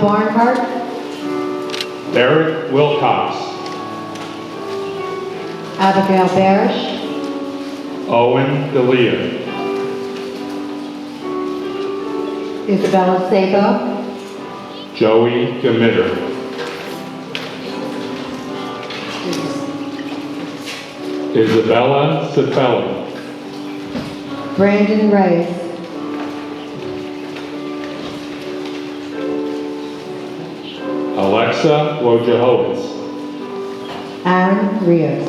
Barnhart, Eric Wilcox, Abigail Barish, Owen Delia, Isabella Sabo, Joey Gemitter, Isabella Cifelli, Brandon Reyes, Alexa Wojciechowicz, Aaron Rios,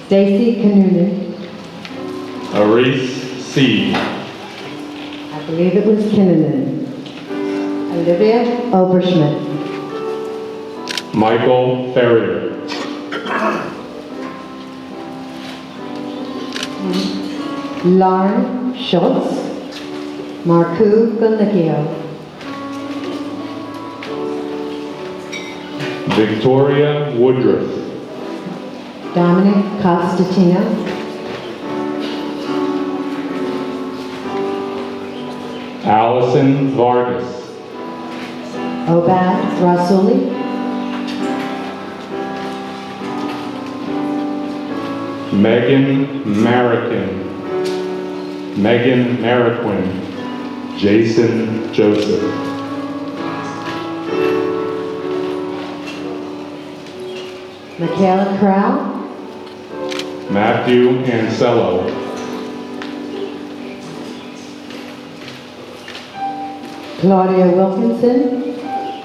Stacy Kanunen, Aris Seed, I believe it was Kinnunen, Olivia Oberschmidt, Michael Ferrier, Lauren Schultz, Marku Galicchio, Victoria Woodruff, Dominic Costatino, Allison Vargas, Obad Rasuli, Megan Marroquin, Jason Joseph, Michaela Crow, Matthew Ansello, Claudia Wilkinson,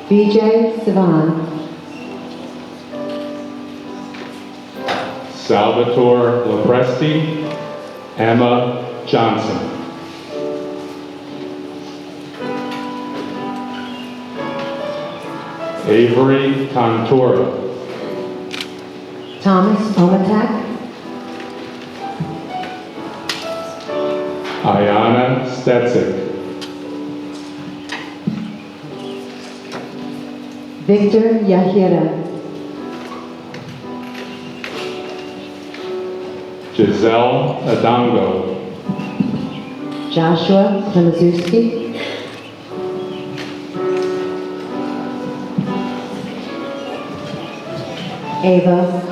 BJ Sivan, Salvatore Lopresti, Emma Johnson, Avery Contura, Thomas Omatak, Ayana Stetzik, Victor Yahira, Giselle Adongo, Joshua Klimaszewski, Ava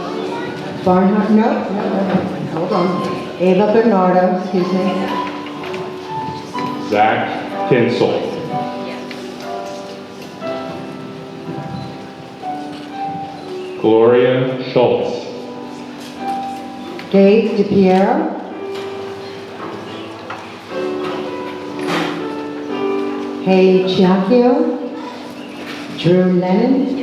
Barnhart, hold on. Ava Bernardo, excuse me. Zach Kinsel, Gloria Schultz, Gabe DePiero, Haley Chiacchio, Drew Lennon,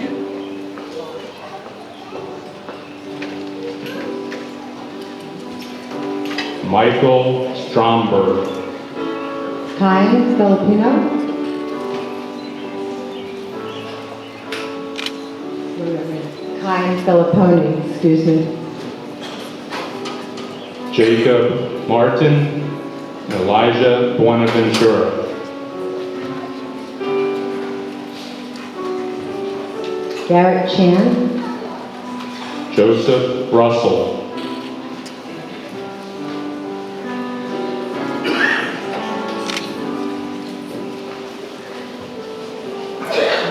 Michael Stromberg, Kyan Filipino, Kyan Filipponi, excuse me. Jacob Martin, Elijah Buenaventura, Garrett Chan, Joseph Russell,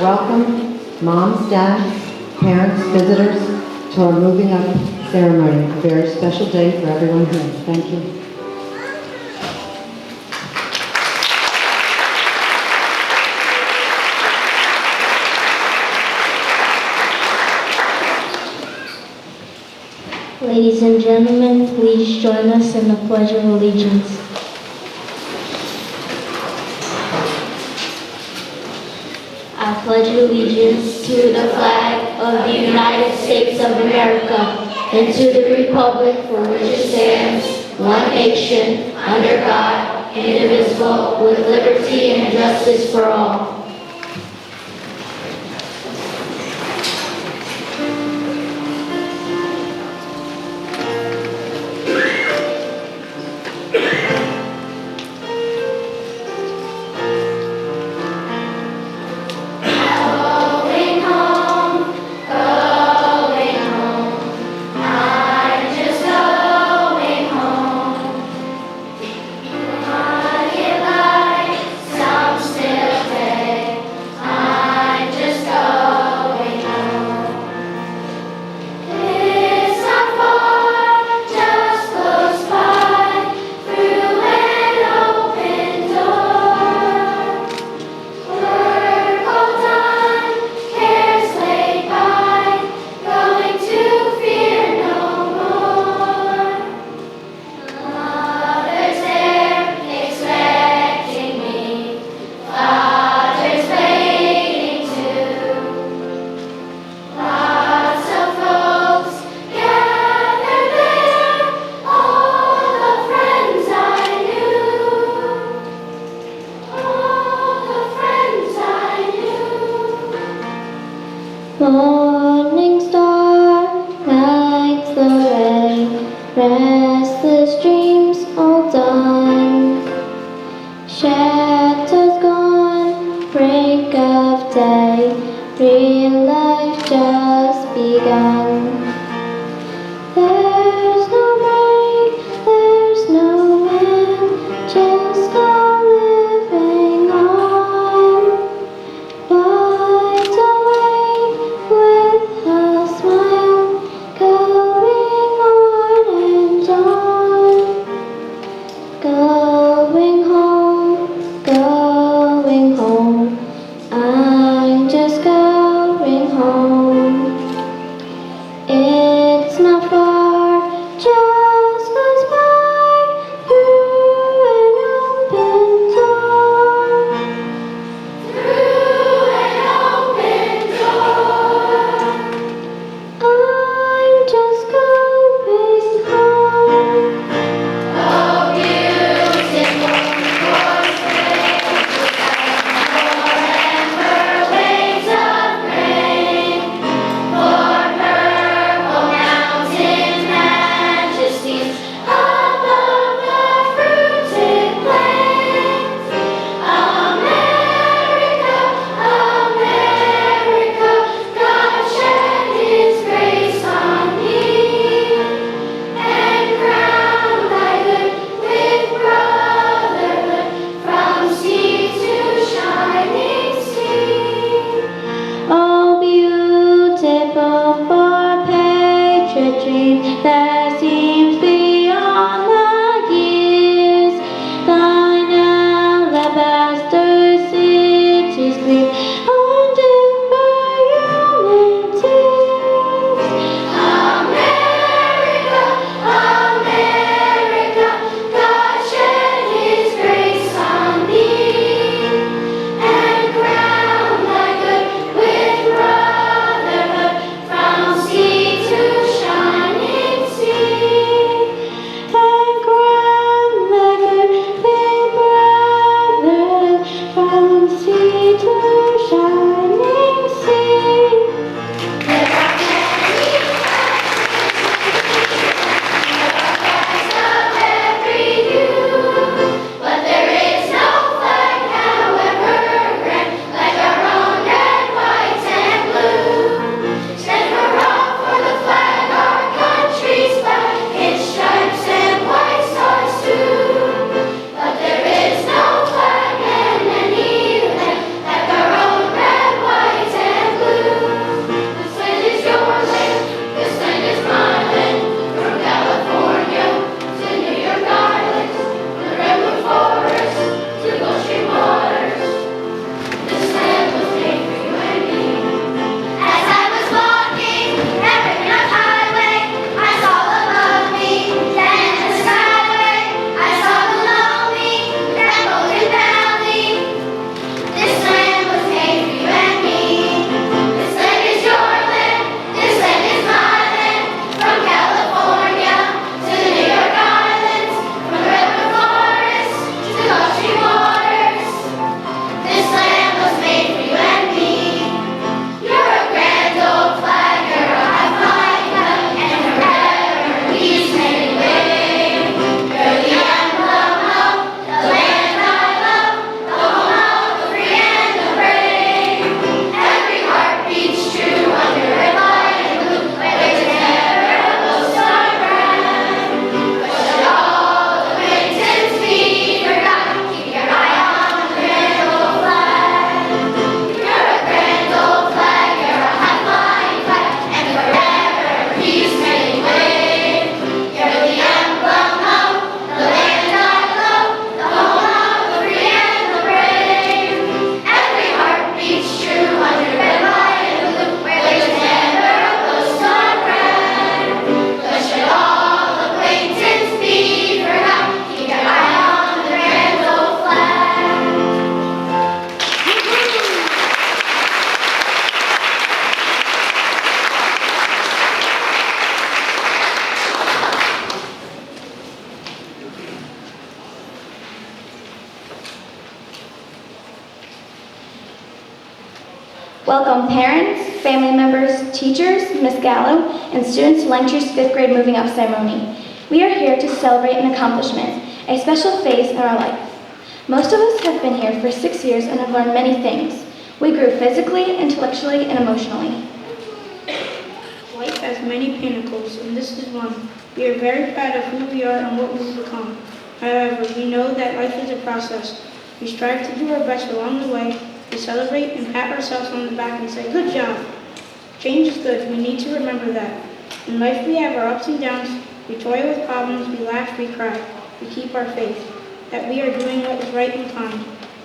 welcome moms, dads, parents, visitors to our moving up ceremony. A very special day for everyone here. Thank you. Ladies and gentlemen, please join us in the Pledge of Allegiance. I pledge allegiance to the flag of the United States of America and to the republic for which it stands, one nation, under God, indivisible, with liberty and justice for all. Restless dreams all done, shadows gone, break of day, real life just begun. There's no rain, there's no wind, just a living on. Wide awake with a smile, going on and on. Going home, I'm just going home. It's not far, just goes by through an open door. Through an open door. I'm just going home. Oh, beautiful waves of rain, for purple mountain majesties above the fruited plains. America, America, God shed His grace on me, and crown thy good with brotherhood from sea to shining sea. Oh, beautiful for patriotry that seems beyond the years. Thine alabaster cities gleam undimmed by human tears. America, America, God shed His grace on thee, and crown thy good with brotherhood from sea to shining sea. And crown thy good with brotherhood from sea to shining sea. There are many flags of every hue, but there is no flag, however grand, like our own red, white, and blue. Stand hurrah for the flag, our country's flag, its stripes and white stars too. But there is no flag in any land like our own red, white, and blue. This land is your land, this land is my land, from California to New York Island, from the redwood forest to the Gulf Stream waters. This land was made for you and me. As I was walking that ribbon highway, I saw above me, down in the skyway, I saw below me that golden valley. This land was made for you and me. This land is your land, this land is my land, from California to the New York Islands, from the redwood forest to the Gulf Stream waters. This land was made for you and me. You're a grand old flag, you're a high-flying kite, and forever peace may we wave. You're the emblem of the land I love, the home of the free and the brave. Every heart beats true under red, white, and blue, where there's never a ghost or brand. But should all acquaintance be forgotten, keep your eye on the grand old flag. You're a grand old flag, you're a high-flying kite, and forever peace may we wave. You're the emblem of the land I love, the home of the free and the brave. Every heart beats true under red, white, and blue, where there's never a ghost or brand. But should all acquaintance be forgotten, keep your eye on the grand old flag. Welcome parents, family members, teachers, Ms. Gallo, and students to Langtree's 5th grade moving up ceremony. We are here to celebrate an accomplishment, a special phase in our life. Most of us have been here for 6 years and have learned many things. We grew physically, intellectually, and emotionally. Life has many pinnacles, and this is one. We are very proud of who we are and what we've become. However, we know that life is a process. We strive to do our best along the way. We celebrate and pat ourselves on the back and say, "Good job." Change is good. We need to remember that. In life, we have our ups and downs. We toil with problems. We laugh. We cry. We keep our faith that we are doing what is right and kind.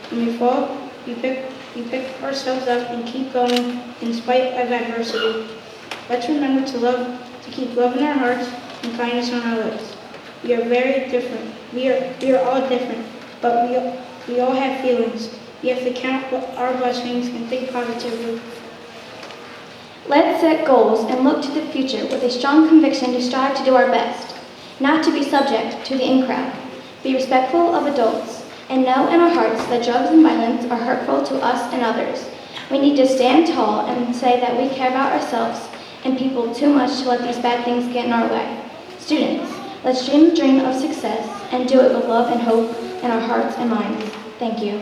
When we fall, we pick ourselves up and keep going in spite of adversity. Let's remember to keep love in our hearts and kindness on our lips. We are very different. We are all different, but we all have feelings. We have to count our blessings and think positively. Let's set goals and look to the future with a strong conviction to strive to do our best, not to be subject to the in-crowd. Be respectful of adults, and know in our hearts that drugs and violence are hurtful to us and others. We need to stand tall and say that we care about ourselves and people too much to let these bad things get in our way. Students, let's dream the dream of success and do it with love and hope in our hearts and minds. Thank you.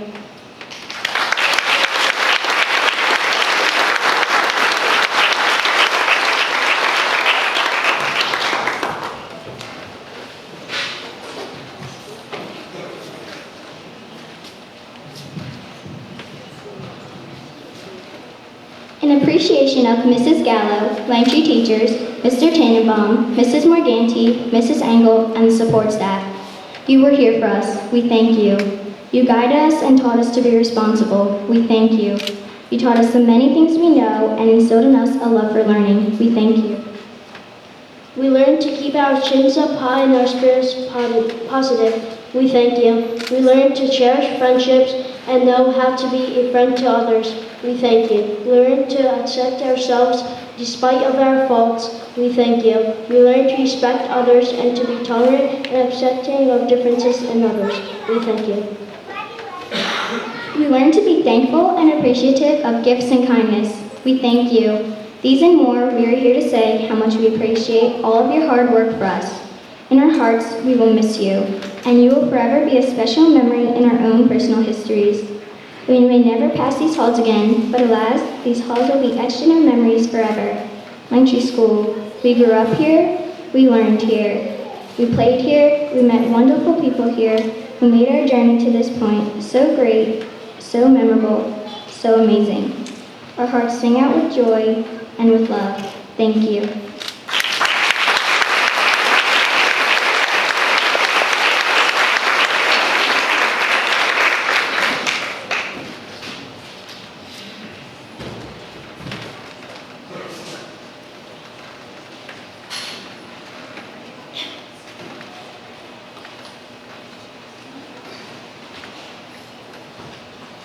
In appreciation of Mrs. Gallo, Langtree teachers, Mr. Tannenbaum, Mrs. Morganti, Mrs. Engel, and the support staff. You were here for us. We thank you. You guided us and taught us to be responsible. We thank you. You taught us the many things we know and instilled in us a love for learning. We thank you. We learned to keep our chins up high and our spirits positive. We thank you. We learned to cherish friendships and know how to be a friend to others. We thank you. We learned to accept ourselves despite of our faults. We thank you. We learned to respect others and to be tolerant and accepting of differences in others. We thank you. We learned to be thankful and appreciative of gifts and kindness. We thank you. These and more, we are here to say how much we appreciate all of your hard work for us. In our hearts, we will miss you, and you will forever be a special memory in our own personal histories. We may never pass these halls again, but alas, these halls will be etched in our memories forever. Langtree School. We grew up here, we learned here. We played here, we met wonderful people here who made our journey to this point so great, so memorable, so amazing. Our hearts sing out with joy and with love. Thank you.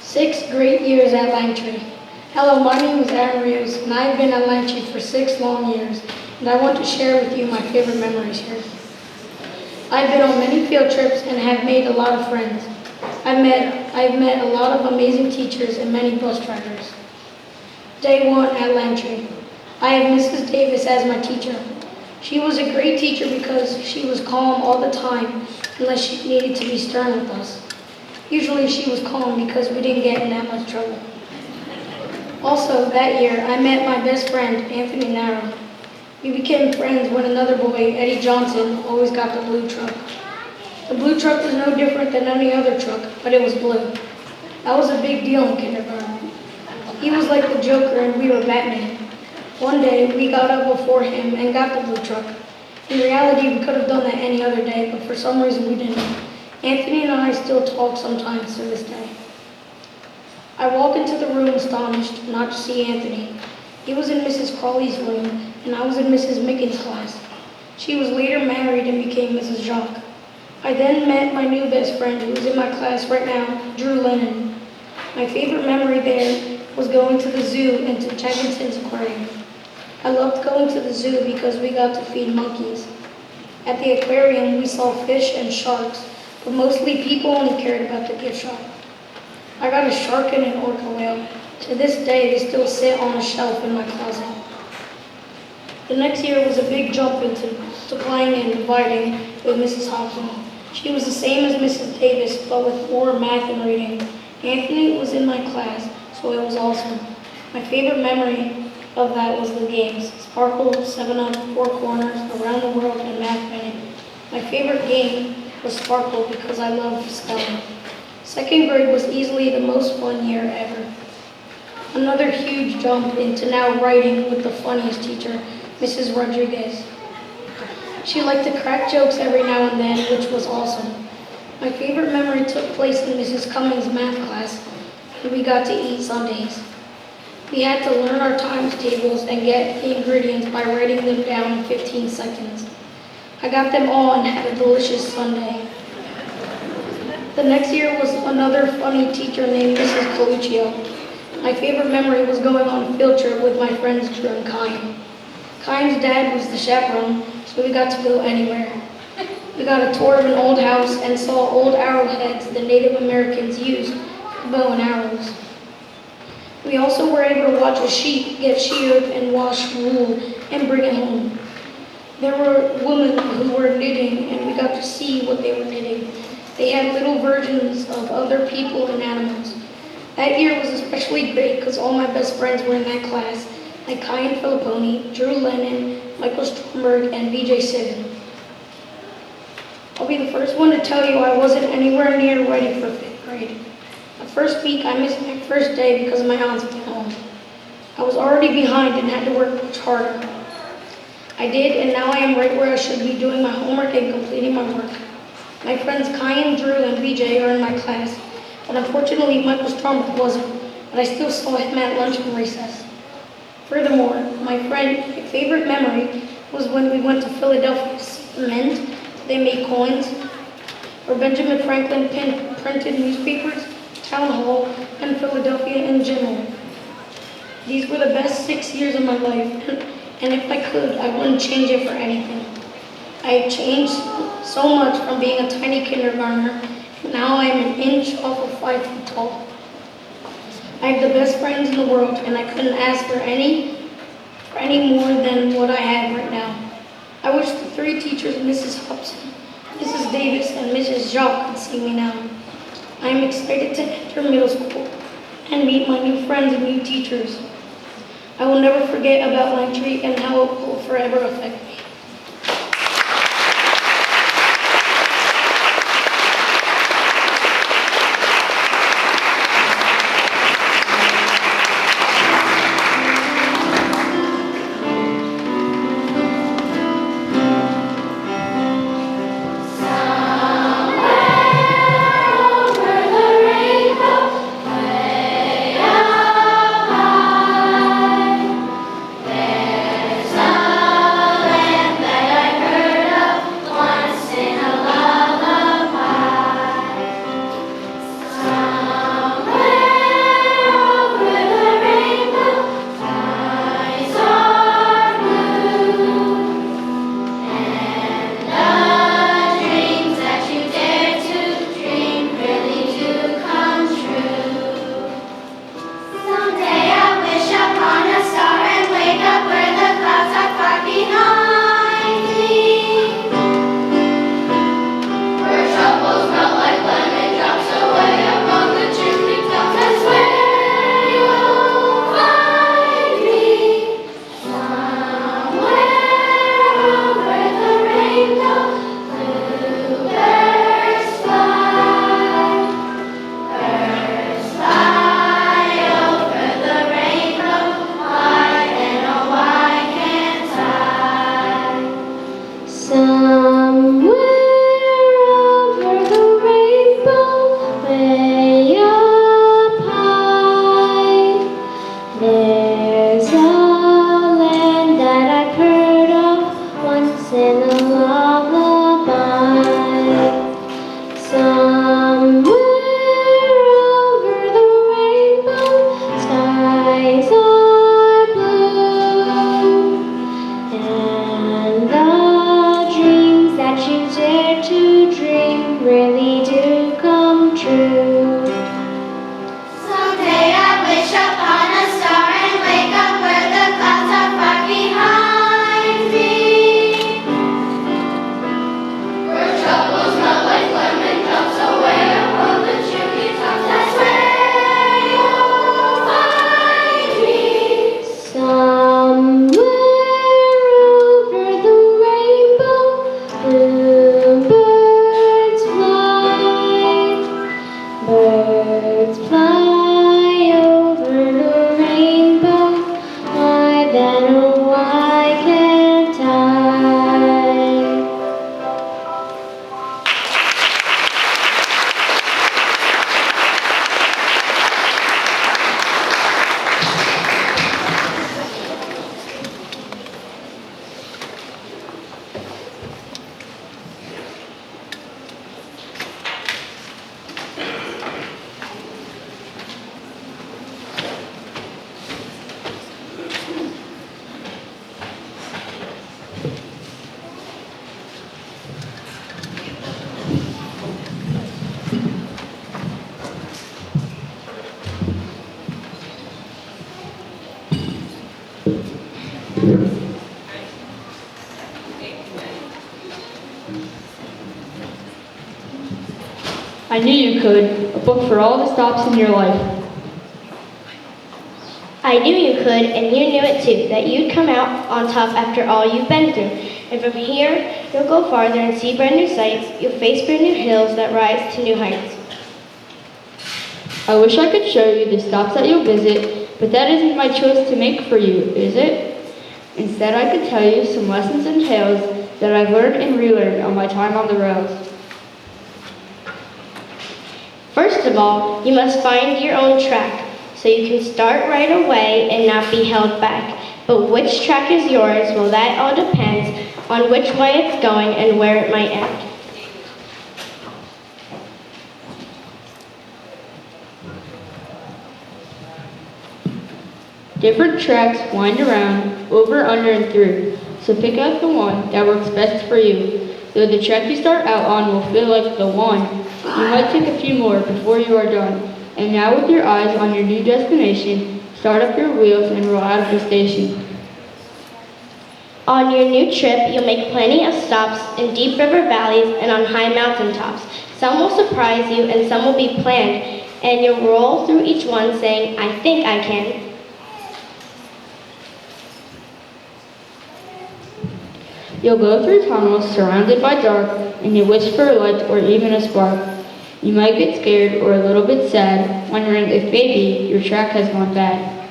Six great years at Langtree. Hello, my name is Aaron Rios, and I've been at Langtree for 6 long years, and I want to share with you my favorite memories here. I've been on many field trips and have made a lot of friends. I've met a lot of amazing teachers and many bus drivers. Day 1 at Langtree. I have Mrs. Davis as my teacher. She was a great teacher because she was calm all the time unless she needed to be stern with us. Usually she was calm because we didn't get in that much trouble. Also, that year, I met my best friend, Anthony Narrow. We became friends when another boy, Eddie Johnson, always got the blue truck. The blue truck was no different than any other truck, but it was blue. That was a big deal in kindergarten. He was like the Joker and we were Batman. One day, we got up before him and got the blue truck. In reality, we could have done that any other day, but for some reason we didn't. Anthony and I still talk sometimes to this day. I walk into the room astonished not to see Anthony. He was in Mrs. Crawley's room, and I was in Mrs. Mickens' class. She was later married and became Mrs. Jacques. I then met my new best friend, who is in my class right now, Drew Lennon. My favorite memory there was going to the zoo and to Chegginton's aquarium. I loved going to the zoo because we got to feed monkeys. At the aquarium, we saw fish and sharks, but mostly people only cared about the gift shop. I got a shark and an orca whale. To this day, they still sit on a shelf in my closet. The next year was a big jump into playing and dividing with Mrs. Hobson. She was the same as Mrs. Davis, but with more math and reading. Anthony was in my class, so it was awesome. My favorite memory of that was the games: Sparkle, 7-Up, Four Corners, Around the World, and Math Minute. My favorite game was Sparkle because I loved spelling. Second grade was easily the most fun year ever. Another huge jump into now writing with the funniest teacher, Mrs. Rodriguez. She liked to crack jokes every now and then, which was awesome. My favorite memory took place in Mrs. Cummings' math class, and we got to eat Sundays. We had to learn our times tables and get the ingredients by writing them down in 15 seconds. I got them all and had a delicious Sunday. The next year was another funny teacher named Mrs. Coluccio. My favorite memory was going on a field trip with my friends Drew and Kyan. Kyan's dad was the chaperone, so we got to go anywhere. We got a tour of an old house and saw old arrowheads the Native Americans used for bow and arrows. We also were able to watch a sheep get sheared and wash wool and bring it home. There were women who were knitting, and we got to see what they were knitting. They had little versions of other people and animals. That year was especially great because all my best friends were in that class, like Kyan Filipponi, Drew Lennon, Michael Stromberg, and VJ Sivan. I'll be the first one to tell you I wasn't anywhere near ready for 5th grade. The first week I missed my first day because of my aunt's being home. I was already behind and had to work much harder. I did, and now I am right where I should be, doing my homework and completing my work. My friends Kyan, Drew, and VJ are in my class, but unfortunately Michael Stromberg wasn't, but I still saw him at lunch and recess. Furthermore, my favorite memory was when we went to Philadelphia to see the mint. They made coins, where Benjamin Franklin printed newspapers, town hall, and Philadelphia in general. These were the best 6 years of my life, and if I could, I wouldn't change it for anything. I have changed so much from being a tiny kindergartner, and now I am an inch off of 5 feet tall. I have the best friends in the world, and I couldn't ask for any more than what I have right now. I wish the 3 teachers, Mrs. Hobson, Mrs. Davis, and Mrs. Jacques, could see me now. I am excited to enter middle school and meet my new friends and new teachers. I will never forget about Langtree and how it will forever affect me. There's a I knew you could. A book for all the stops in your life. I knew you could, and you knew it too, that you'd come out on top after all you've been through. And from here, you'll go farther and see brand new sights. You'll face brand new hills that rise to new heights. I wish I could show you the stops that you'll visit, but that isn't my choice to make for you, is it? Instead, I could tell you some lessons and tales that I've learned and relearned on my time on the roads. First of all, you must find your own track, so you can start right away and not be held back. But which track is yours? Well, that all depends on which way it's going and where it might end. Different tracks wind around, over, under, and through, so pick out the one that works best for you. Though the track you start out on will feel like the one, you might take a few more before you are done. And now with your eyes on your new destination, start up your wheels and roll out of the station. On your new trip, you'll make plenty of stops in deep river valleys and on high mountain tops. Some will surprise you and some will be planned, and you'll roll through each one saying, I think I can. You'll go through tunnels surrounded by dark, and you wish for a light or even a spark. You might get scared or a little bit sad, wondering if maybe your track has gone bad.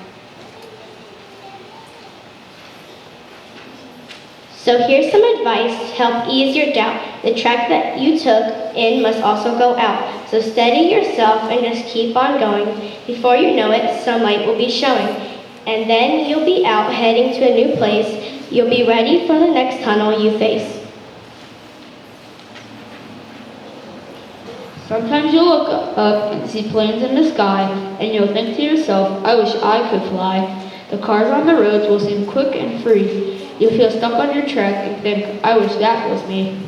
So here's some advice to help ease your doubt. The track that you took in must also go out. So steady yourself and just keep on going. Before you know it, some light will be showing. And then you'll be out heading to a new place. You'll be ready for the next tunnel you face. Sometimes you'll look up and see planes in the sky, and you'll think to yourself, I wish I could fly. The cars on the roads will seem quick and free. You'll feel stuck on your track and think, I wish that was me.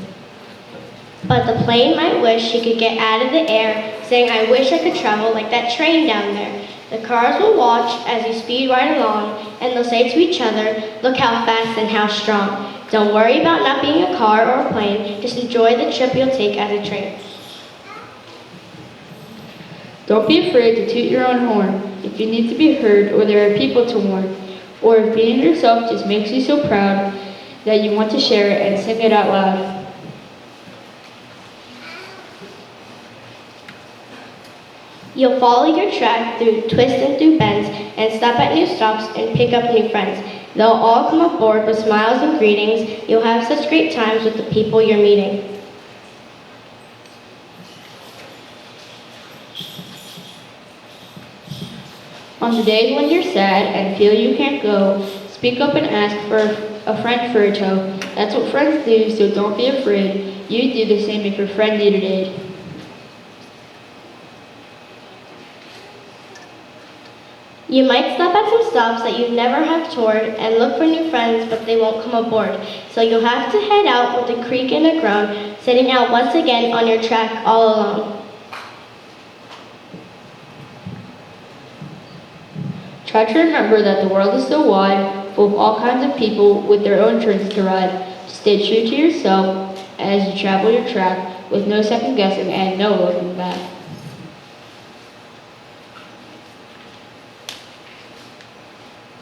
But the plane might wish she could get out of the air, saying, I wish I could travel like that train down there. The cars will watch as you speed right along, and they'll say to each other, look how fast and how strong. Don't worry about not being a car or a plane, just enjoy the trip you'll take as a train. Don't be afraid to toot your own horn if you need to be heard or there are people to warn, or if being yourself just makes you so proud that you want to share it and sing it out loud. You'll follow your track through twists and through bends and stop at new stops and pick up new friends. They'll all come aboard with smiles and greetings. You'll have such great times with the people you're meeting. On the days when you're sad and feel you can't go, speak up and ask for a friend for a tow. That's what friends do, so don't be afraid. You'd do the same if your friend needed aid. You might stop at some stops that you never have toured and look for new friends, but they won't come aboard. So you'll have to head out with a creak and a groan, setting out once again on your track all alone. Try to remember that the world is so wide, full of all kinds of people with their own turns to ride. Stay true to yourself as you travel your track with no second guessing and no looking back.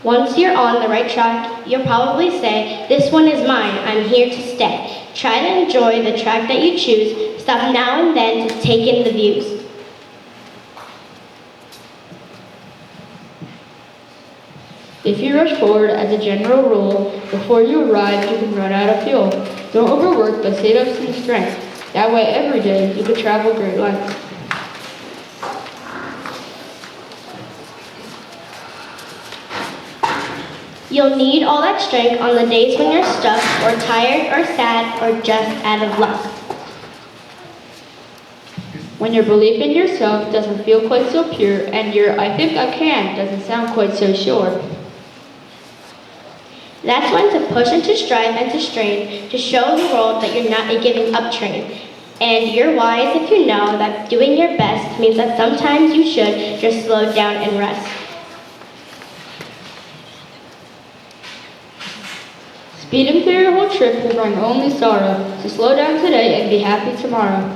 Once you're on the right track, you'll probably say, this one is mine, I'm here to stay. Try to enjoy the track that you choose. Stop now and then to take in the views. If you rush forward as a general rule, before you arrive, you can run out of fuel. Don't overwork, but save up some strength. That way, every day, you can travel great lengths. You'll need all that strength on the days when you're stuck, or tired, or sad, or just out of luck. When your belief in yourself doesn't feel quite so pure, and your I think I can doesn't sound quite so sure. That's when to push and to strive and to strain, to show the world that you're not a giving up train. And you're wise if you know that doing your best means that sometimes you should just slow down and rest. Speeding through your whole trip will bring only sorrow, so slow down today and be happy tomorrow.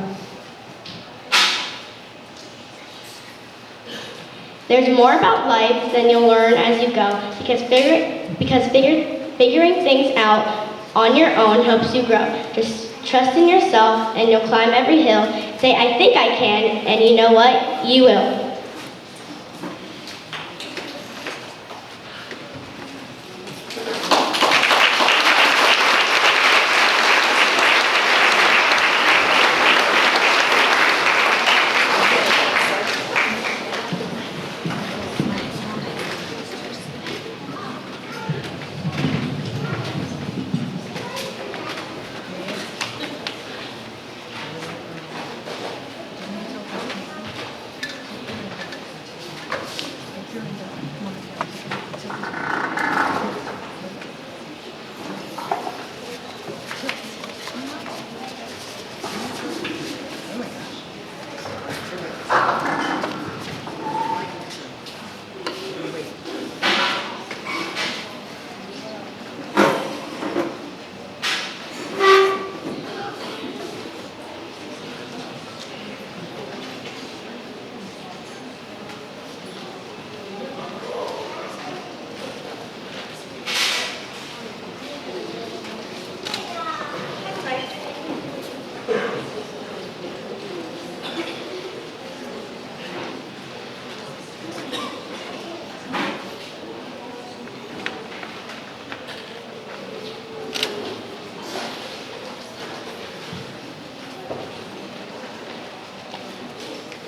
There's more about life than you'll learn as you go, because figuring things out on your own helps you grow. Just trust in yourself and you'll climb every hill. Say, I think I can, and you know what? You will.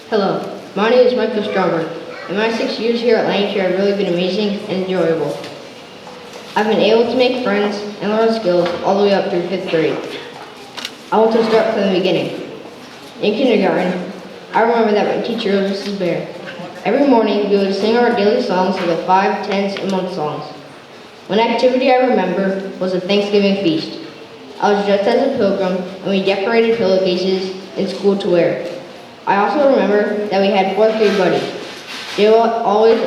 Hello, my name is Michael Stromberg. In my 6 years here at Lancashire have really been amazing and enjoyable. I've been able to make friends and learn skills all the way up through 5th grade. I want to start from the beginning. In kindergarten, I remember that my teacher was Mrs. Bear. Every morning we would sing our daily songs for the 5, 10s, and month songs. One activity I remember was a Thanksgiving feast. I was dressed as a pilgrim and we decorated pillowcases in school to wear. I also remember that we had 4th grade buddies. They would always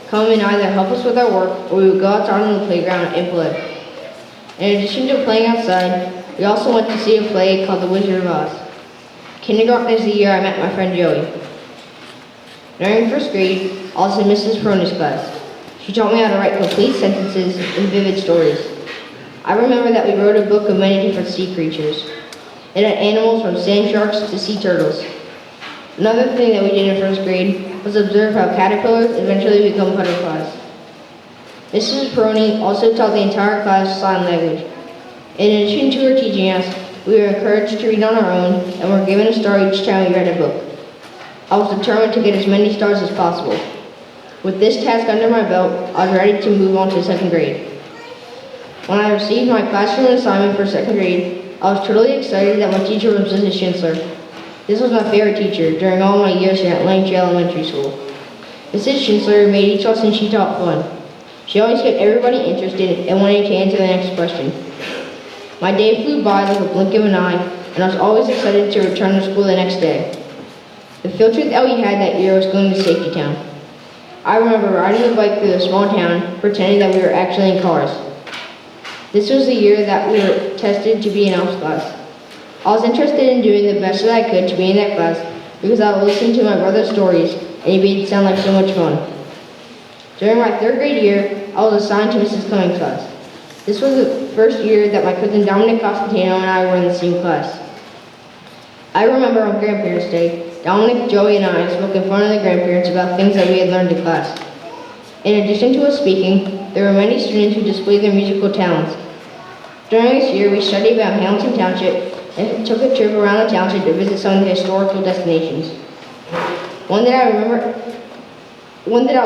come and either help us with our work or we would go outside on the playground and play. In addition to playing outside, we also went to see a play called The Wizard of Oz. Kindergarten is the year I met my friend Joey. During 1st grade, I was in Mrs. Peroni's class. She taught me how to write complete sentences and vivid stories. I remember that we wrote a book of many different sea creatures. It had animals from sand sharks to sea turtles. Another thing that we did in 1st grade was observe how caterpillars eventually become butterflies. Mrs. Peroni also taught the entire class sign language. In addition to her teaching us, we were encouraged to read on our own and were given a star each time we read a book. I was determined to get as many stars as possible. With this task under my belt, I was ready to move on to 2nd grade. When I received my classroom assignment for 2nd grade, I was totally excited that my teacher was Mrs. Schindler. This was my favorite teacher during all my years here at Lancashire Elementary School. Mrs. Schindler made each lesson she taught fun. She always kept everybody interested and wanted to answer the next question. My day flew by like a blink of an eye, and I was always excited to return to school the next day. The field trip that we had that year was going to Safety Town. I remember riding a bike through a small town, pretending that we were actually in cars. This was the year that we were tested to be in Alps class. I was interested in doing the best that I could to be in that class because I would listen to my brother's stories and it made it sound like so much fun. During my 3rd grade year, I was assigned to Mrs. Cummings' class. This was the first year that my cousin Dominic Costantino and I were in the same class. I remember on Grandparents' Day, Dominic, Joey, and I spoke in front of the grandparents about things that we had learned in class. In addition to us speaking, there were many students who displayed their musical talents. During this year, we studied about Hamilton Township and took a trip around the township to visit some of the historical destinations. One that I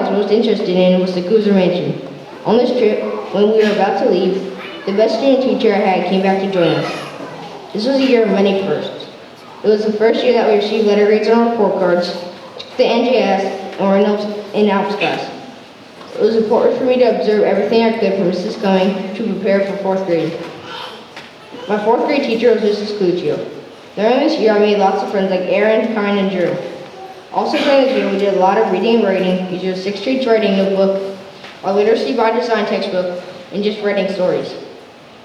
was most interested in was the Cruiser Mansion. On this trip, when we were about to leave, the best student teacher I had came back to join us. This was a year of many firsts. It was the first year that we received letter grades on our report cards, took the NJS, and were in Alps class. It was important for me to observe everything I could from Mrs. Cummings to prepare for 4th grade. My 4th grade teacher was Mrs. Cluccio. During this year, I made lots of friends like Aaron, Karen, and Drew. Also during this year, we did a lot of reading and writing, using a 6th grade writing notebook, our Literacy by Design textbook, and just writing stories.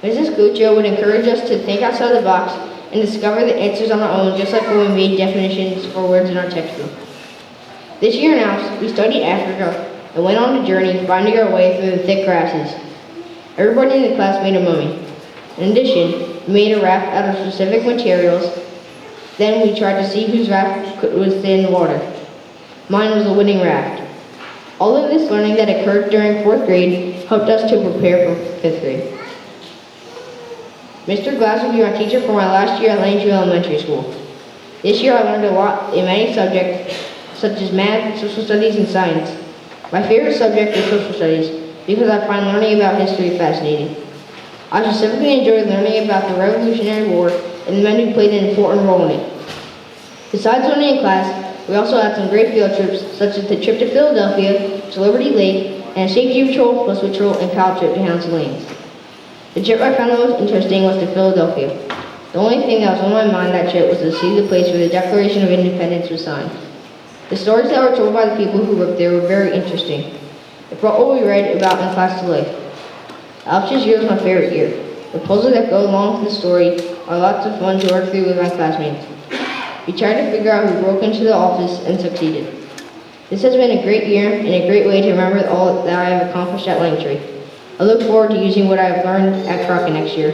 Mrs. Cluccio would encourage us to think outside the box and discover the answers on our own, just like when we made definitions for words in our textbook. This year in Alps, we studied Africa and went on a journey finding our way through the thick grasses. Everybody in the class made a mummy. In addition, we made a raft out of specific materials. Then we tried to see whose raft could withstand the water. Mine was a winning raft. All of this learning that occurred during 4th grade helped us to prepare for 5th grade. Mr. Glass will be my teacher for my last year at Langeview Elementary School. This year I learned a lot in many subjects such as math, social studies, and science. My favorite subject is social studies because I find learning about history fascinating. I specifically enjoyed learning about the Revolutionary War and the men who played an important role in it. Besides learning in class, we also had some great field trips, such as the trip to Philadelphia, to Liberty Lake, and a safety patrol, bus patrol, and cow trip to Hampton Lanes. The trip I found the most interesting was to Philadelphia. The only thing that was on my mind that trip was to see the place where the Declaration of Independence was signed. The stories that were told by the people who worked there were very interesting. It brought what we read about in class to life. Alps's year was my favorite year. The puzzles that go along with the story are lots of fun to work through with my classmates. We tried to figure out who broke into the office and succeeded. This has been a great year and a great way to remember all that I have accomplished at Langtree. I look forward to using what I have learned at Crockett next year.